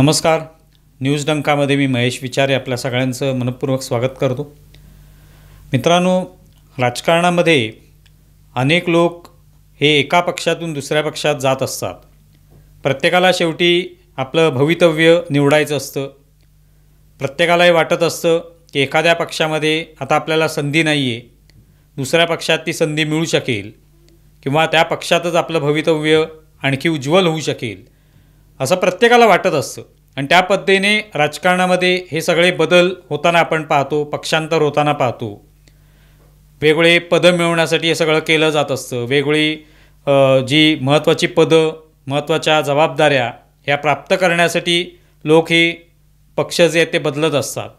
नमस्कार. न्यूज डंकामध्ये मी महेश विचारे आपल्या सगळ्यांचं मनपूर्वक स्वागत करतो. मित्रांनो, राजकारणामध्ये अनेक लोक हे एका पक्षातून दुसऱ्या पक्षात जात असतात. प्रत्येकाला शेवटी आपलं भवितव्य निवडायचं असतं. प्रत्येकालाही वाटत असतं की एखाद्या पक्षामध्ये आता आपल्याला संधी नाही आहे, दुसऱ्या पक्षात ती संधी मिळू शकेल किंवा त्या पक्षातच आपलं भवितव्य आणखी उज्ज्वल होऊ शकेल असं प्रत्येकाला वाटत असतं. आणि त्या पद्धतीने राजकारणामध्ये हे सगळे बदल होताना आपण पाहतो, पक्षांतर होताना पाहतो. वेगवेगळे पदं मिळवण्यासाठी हे सगळं केलं जात असतं. वेगवेगळी जी महत्त्वाची पदं, महत्त्वाच्या जबाबदाऱ्या ह्या प्राप्त करण्यासाठी लोक हे पक्ष जे आहेत ते बदलत असतात.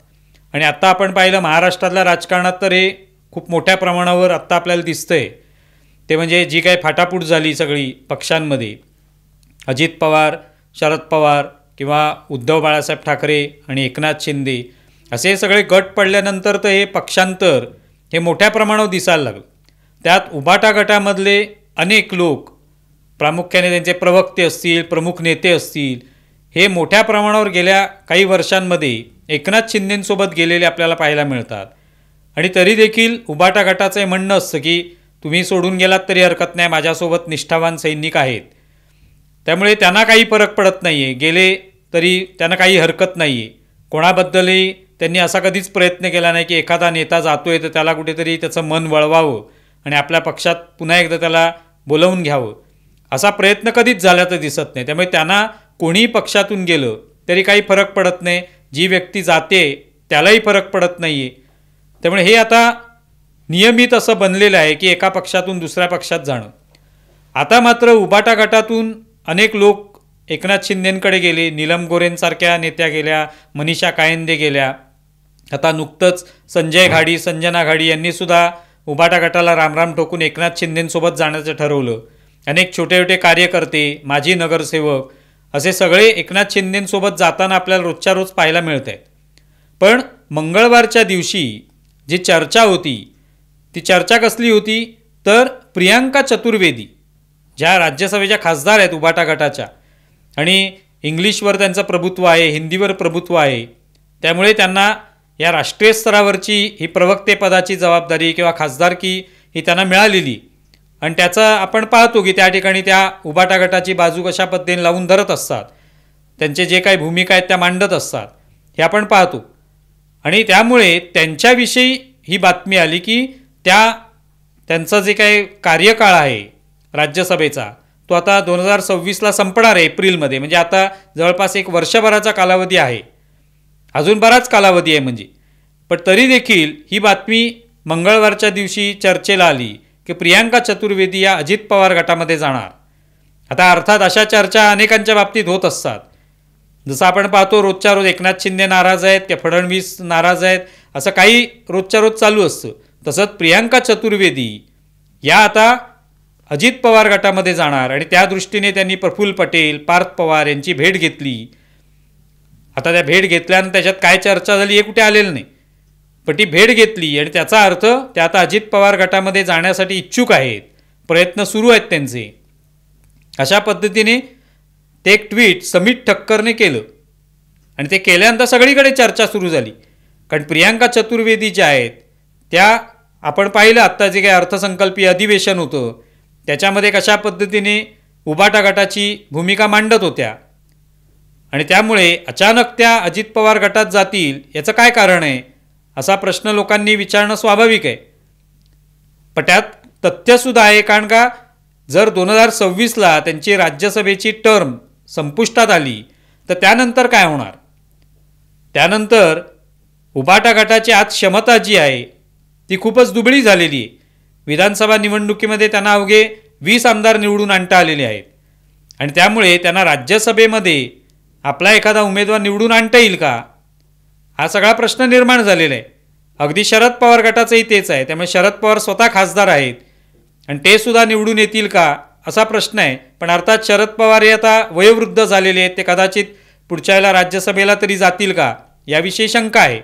आणि आत्ता आपण पाहिलं महाराष्ट्रातल्या राजकारणात तर हे खूप मोठ्या प्रमाणावर आत्ता आपल्याला दिसतं आहे. ते म्हणजे जी काही फाटाफूट झाली सगळी पक्षांमध्ये, अजित पवार, शरद पवार किंवा उद्धव बाळासाहेब ठाकरे आणि एकनाथ शिंदे असे सगळे गट पडल्यानंतर तर हे पक्षांतर हे मोठ्या प्रमाणावर दिसायला लागलं. त्यात उभाटा गटामधले अनेक लोक, प्रामुख्याने त्यांचे प्रवक्ते असतील, प्रमुख नेते असतील, हे मोठ्या प्रमाणावर गेल्या काही वर्षांमध्ये एकनाथ शिंदेंसोबत गेलेले आपल्याला पाहायला मिळतात. आणि तरी देखील उभाटा गटाचं हे म्हणणं असतं की तुम्ही सोडून गेलात तरी हरकत नाही, माझ्यासोबत निष्ठावान सैनिक आहेत, त्यामुळे त्यांना काही फरक पडत नाही आहे, गेले तरी त्यांना काही हरकत नाही आहे. कोणाबद्दलही त्यांनी असा कधीच प्रयत्न केला नाही की एखादा नेता जातो आहे तर त्याला कुठेतरी त्याचं मन वळवावं आणि आपल्या पक्षात पुन्हा एकदा त्याला बोलवून घ्यावं, असा प्रयत्न कधीच झाल्याचं दिसत नाही. त्यामुळे त्यांना कोणीही पक्षातून गेलं तरी काही फरक पडत नाही, जी व्यक्ती जाते त्यालाही फरक पडत नाही आहे. त्यामुळे हे आता नियमित असं बनलेलं आहे की एका पक्षातून दुसऱ्या पक्षात जाणं. आता मात्र उभाटा गटातून अनेक लोक एकनाथ शिंदेंकडे गेले, नीलम गोऱ्हेंसारख्या नेत्या गेल्या, मनीषा कायंदे गेल्या. आता नुकतंच संजय घाडी, संजना घाडी यांनीसुद्धा उभाटा गटाला रामराम ठोकून एकनाथ शिंदेंसोबत जाण्याचं ठरवलं. अनेक छोटे छोटे कार्यकर्ते, माजी नगरसेवक असे सगळे एकनाथ शिंदेंसोबत जाताना आपल्याला रोजच्या रोज पाहायला मिळत आहेत. पण मंगळवारच्या दिवशी जी चर्चा होती ती चर्चा कसली होती तर प्रियांका चतुर्वेदी, ज्या राज्यसभेच्या खासदार आहेत उभाटा गटाच्या, आणि इंग्लिशवर त्यांचं प्रभुत्व आहे, हिंदीवर प्रभुत्व आहे, त्यामुळे त्यांना या राष्ट्रीय स्तरावरची ही प्रवक्तेपदाची जबाबदारी किंवा खासदारकी ही त्यांना मिळालेली. आणि त्याचा आपण पाहतो की त्या ठिकाणी त्या उभाटा गटाची बाजू कशा पद्धतीने लावून धरत असतात, त्यांचे जे काही भूमिका आहेत त्या मांडत असतात, हे आपण पाहतो. आणि त्यामुळे त्यांच्याविषयी ही बातमी आली की त्यांचा जे काही कार्यकाळ आहे राज्यसभेचा तो आता 2026ला संपणार आहे एप्रिलमध्ये. म्हणजे आता जवळपास एक वर्षभराचा कालावधी आहे, अजून बराच कालावधी आहे म्हणजे. पण तरी देखील ही बातमी मंगळवारच्या दिवशी चर्चेला आली की प्रियांका चतुर्वेदी या अजित पवार गटामध्ये जाणार. आता अर्थात अशा चर्चा अनेकांच्या बाबतीत होत असतात. जसं आपण पाहतो रोजच्या रोज एकनाथ शिंदे नाराज आहेत की फडणवीस नाराज आहेत, असं काही रोजच्या रोज चालू असतं. तसंच प्रियांका चतुर्वेदी या आता अजित पवार गटामध्ये जाणार आणि त्या दृष्टीने त्यांनी प्रफुल्ल पटेल, पार्थ पवार यांची भेट घेतली. आता त्या भेट घेतल्यानंतर त्याच्यात काय चर्चा झाली हे कुठे आलेलं नाही, पण ती भेट घेतली आणि त्याचा अर्थ त्या आता अजित पवार गटामध्ये जाण्यासाठी इच्छुक आहेत, प्रयत्न सुरू आहेत त्यांचे. अशा पद्धतीने ते एक ट्विट समीट ठक्करने केलं आणि ते केल्यानंतर सगळीकडे चर्चा सुरू झाली. कारण प्रियांका चतुर्वेदी ज्या आहेत त्या आपण पाहिलं आत्ता जे काही अर्थसंकल्पीय अधिवेशन होतं त्याच्यामध्ये कशा पद्धतीने उभाटा गटाची भूमिका मांडत होत्या. आणि त्यामुळे अचानक त्या अजित पवार गटात जातील याचं काय कारण आहे असा प्रश्न लोकांनी विचारणं स्वाभाविक आहे. पण त्यात तथ्यसुद्धा आहे, कारण का जर 2026ला त्यांची राज्यसभेची टर्म संपुष्टात आली तर त्यानंतर काय होणार. त्यानंतर उभाटा गटाची आज क्षमता जी आहे ती खूपच दुबळी झालेली आहे. विधानसभा निवडणुकीमध्ये त्यांना अवघे 20 आमदार निवडून आणता आलेले आहेत आणि त्यामुळे त्यांना राज्यसभेमध्ये आपला एखादा उमेदवार निवडून आणता येईल का हा सगळा प्रश्न निर्माण झालेला आहे. अगदी शरद पवार गटाचंही तेच आहे. त्यामुळे शरद पवार स्वतः खासदार आहेत आणि ते सुद्धा निवडून येतील का असा प्रश्न आहे. पण अर्थात शरद पवार हे आता वयोवृद्ध झालेले आहेत, ते कदाचित पुढच्या वेळेला राज्यसभेला तरी जातील का याविषयी शंका आहे.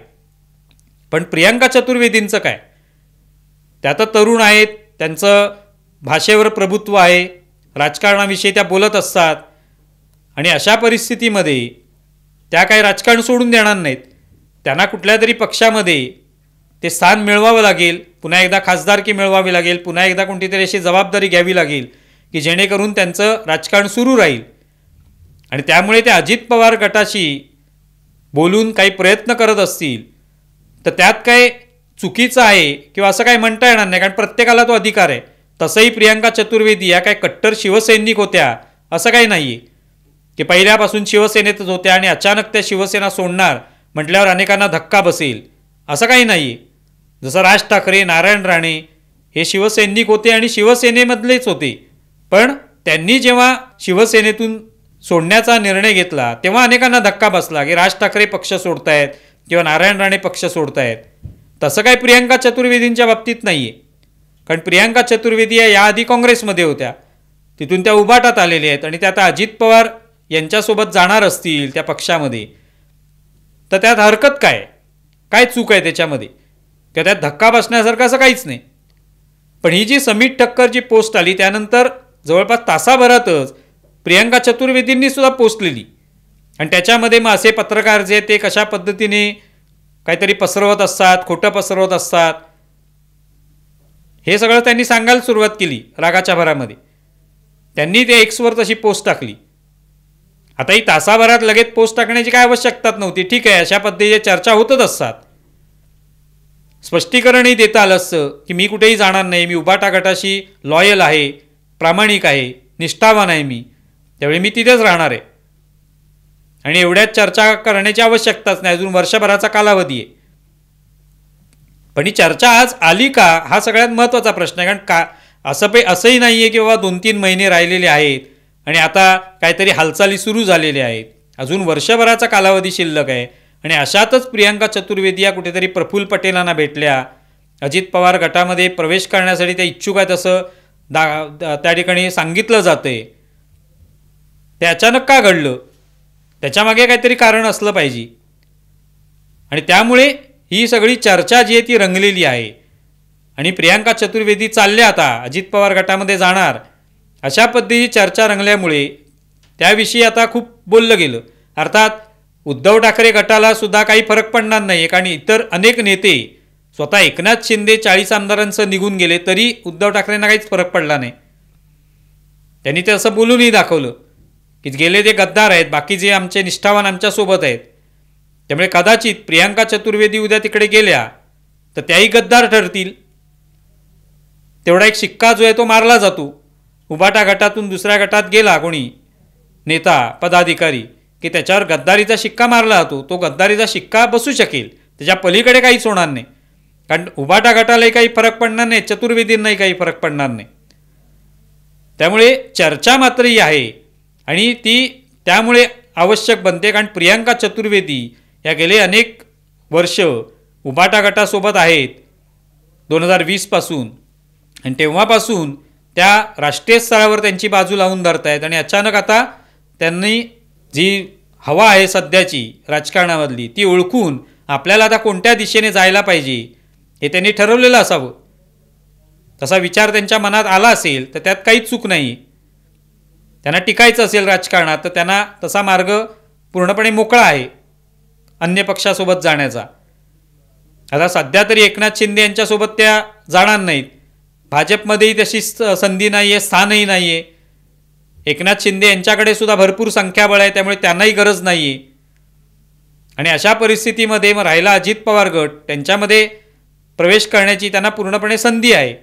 पण प्रियांका चतुर्वेदींचं काय, त्या तर तरुण आहेत, त्यांचं भाषेवर प्रभुत्व आहे, राजकारणाविषयी त्या बोलत असतात. आणि अशा परिस्थितीमध्ये त्या काही राजकारण सोडून देणार नाहीत. त्यांना कुठल्या तरी पक्षामध्ये ते स्थान मिळवावं लागेल, पुन्हा एकदा खासदारकी मिळवावी लागेल, पुन्हा एकदा कोणती तरी अशी जबाबदारी घ्यावी लागेल की जेणेकरून त्यांचं राजकारण सुरू राहील. आणि त्यामुळे ते अजित पवार गटाशी बोलून काही प्रयत्न करत असतील तर त्यात काय चुकीचं आहे किंवा असं काही म्हणता येणार नाही, कारण प्रत्येकाला तो अधिकार आहे. तसंही प्रियांका चतुर्वेदी या काय कट्टर शिवसैनिक होत्या असं काही नाही आहे की पहिल्यापासून शिवसेनेतच होत्या आणि अचानक त्या शिवसेना सोडणार म्हटल्यावर अनेकांना धक्का बसेल असं काही नाही आहे. जसं राज ठाकरे, नारायण राणे हे शिवसैनिक होते आणि शिवसेनेमधलेच होते, पण त्यांनी जेव्हा शिवसेनेतून सोडण्याचा निर्णय घेतला तेव्हा अनेकांना धक्का बसला की राज ठाकरे पक्ष सोडतायत किंवा नारायण राणे पक्ष सोडतायत. तसं काही प्रियांका चतुर्वेदींच्या बाबतीत नाही आहे, कारण प्रियांका चतुर्वेदी या आधी काँग्रेसमध्ये होत्या, तिथून त्या उभाटात आलेल्या आहेत आणि त्या आता अजित पवार यांच्यासोबत जाणार असतील त्या पक्षामध्ये तर त्यात हरकत काय चूक आहे त्याच्यामध्ये, किंवा त्यात धक्का बसण्यासारखं असं काहीच नाही. पण ही जी समीट ठक्करची पोस्ट आली त्यानंतर जवळपास तासाभरातच प्रियांका चतुर्वेदींनी सुद्धा पोस्ट लिहिली आणि त्याच्यामध्ये मग असे पत्रकार जे ते कशा पद्धतीने काहीतरी पसरवत असतात, खोटं पसरवत असतात, हे सगळं त्यांनी सांगायला सुरुवात केली रागाच्या भरामध्ये. त्यांनी ते एक्सवर तशी पोस्ट टाकली. आता ही तासाभरात लगेच पोस्ट टाकण्याची काय आवश्यकता नव्हती. ठीक आहे, अशा पद्धतीच्या चर्चा होतच असतात. स्पष्टीकरणही देता आलं असतं की मी कुठेही जाणार नाही, मी उभाटा गटाशी लॉयल आहे, प्रामाणिक आहे, निष्ठावान आहे मी, त्यावेळी मी तिथेच राहणार आहे आणि एवढ्याच चर्चा करण्याची आवश्यकताच नाही. अजून वर्षभराचा कालावधी आहे. पण ही चर्चा आज आली का हा सगळ्यात महत्त्वाचा प्रश्न आहे. कारण असंही नाही आहे की बाबा 2-3 महिने राहिलेले आहेत आणि आता काहीतरी हालचाली सुरू झालेल्या आहेत. अजून वर्षभराचा कालावधी शिल्लक आहे आणि अशातच प्रियांका चतुर्वेदी या कुठेतरी प्रफुल्ल पटेलांना भेटल्या. अजित पवार गटामध्ये प्रवेश करण्यासाठी त्या इच्छुक आहेत असं त्या ठिकाणी सांगितलं जातंय. ते अचानक का घडलं, त्याच्यामागे काहीतरी कारण असलं पाहिजे. आणि त्यामुळे ही सगळी चर्चा जी आहे ती रंगलेली आहे आणि प्रियांका चतुर्वेदी चालल्या आता अजित पवार गटामध्ये जाणार अशा पद्धतीची चर्चा रंगल्यामुळे त्याविषयी आता खूप बोललं गेलं. अर्थात उद्धव ठाकरे गटाला सुद्धा काही फरक पडणार नाही, कारण इतर अनेक नेते स्वतः एकनाथ शिंदे 40 आमदारांचं निघून गेले तरी उद्धव ठाकरेंना काहीच फरक पडला नाही. त्यांनी ते असं बोलूनही दाखवलं की गेले ते गद्दार आहेत, बाकी जे आमचे निष्ठावान आमच्यासोबत आहेत. त्यामुळे कदाचित प्रियांका चतुर्वेदी उद्या तिकडे गेल्या तर त्याही गद्दार ठरतील. तेवढा एक शिक्का जो आहे तो मारला जातो. उभाटा गटातून दुसऱ्या गटात गेला कोणी नेता पदाधिकारी की त्याच्यावर गद्दारीचा शिक्का मारला जातो. तो गद्दारीचा शिक्का बसू शकेल, त्याच्या पलीकडे काहीच होणार नाही. कारण उभाटा गटालाही काही फरक पडणार नाही, चतुर्वेदींनाही काही फरक पडणार नाही. त्यामुळे चर्चा मात्र ही आहे आणि ती त्यामुळे आवश्यक बनते, कारण प्रियांका चतुर्वेदी या गेले अनेक वर्ष उभाटा गटासोबत आहेत 2020 पासून, आणि तेव्हापासून त्या राष्ट्रीय स्तरावर त्यांची बाजू लावून धरत आहेत. आणि अचानक आता त्यांनी जी हवा आहे सध्याची राजकारणामधली ती ओळखून आपल्याला आता कोणत्या दिशेने जायला पाहिजे हे त्यांनी ठरवलेलं असावं. तसा विचार त्यांच्या मनात आला असेल तर त्यात काहीच चूक नाही. त्यांना टिकायचं असेल राजकारणात तर त्यांना तसा मार्ग पूर्णपणे मोकळा आहे अन्य पक्षासोबत जाण्याचा. आता सध्या तरी एकनाथ शिंदे यांच्यासोबत त्या जाणार नाहीत. भाजपमध्येही तशी संधी नाही आहे, स्थानही नाही आहे. एकनाथ शिंदे यांच्याकडे सुद्धा भरपूर संख्याबळ आहे, त्यामुळे त्यांनाही गरज नाही आहे. आणि अशा परिस्थितीमध्ये मग राहिला अजित पवार गट, त्यांच्यामध्ये प्रवेश करण्याची त्यांना पूर्णपणे संधी आहे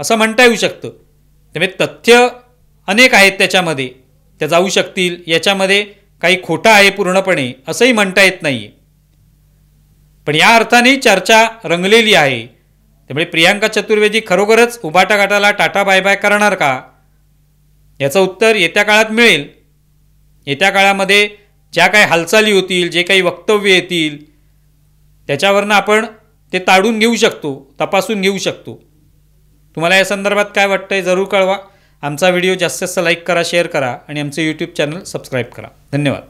असं म्हणता येऊ शकतं. त्यामुळे तथ्य अनेक आहेत त्याच्यामध्ये, त्या जाऊ शकतील. याच्यामध्ये काही खोटं आहे पूर्णपणे असंही म्हणता येत नाही आहे. पण या अर्थाने चर्चा रंगलेली आहे. त्यामुळे प्रियांका चतुर्वेदी खरोखरच उभाटा गटाला टाटा बाय बाय करणार का, याचं उत्तर येत्या काळात मिळेल. येत्या काळामध्ये ज्या काही हालचाली होतील, जे काही वक्तव्य येतील, त्याच्यावरनं आपण ते ताडून घेऊ शकतो, तपासून घेऊ शकतो. तुम्हाला या संदर्भात काय वाटतंय जरूर कळवा. आमचा व्हिडिओ जास्तीत जास्त लाईक करा, शेअर करा आणि आमचं यूट्यूब चॅनल सबस्क्राईब करा. धन्यवाद.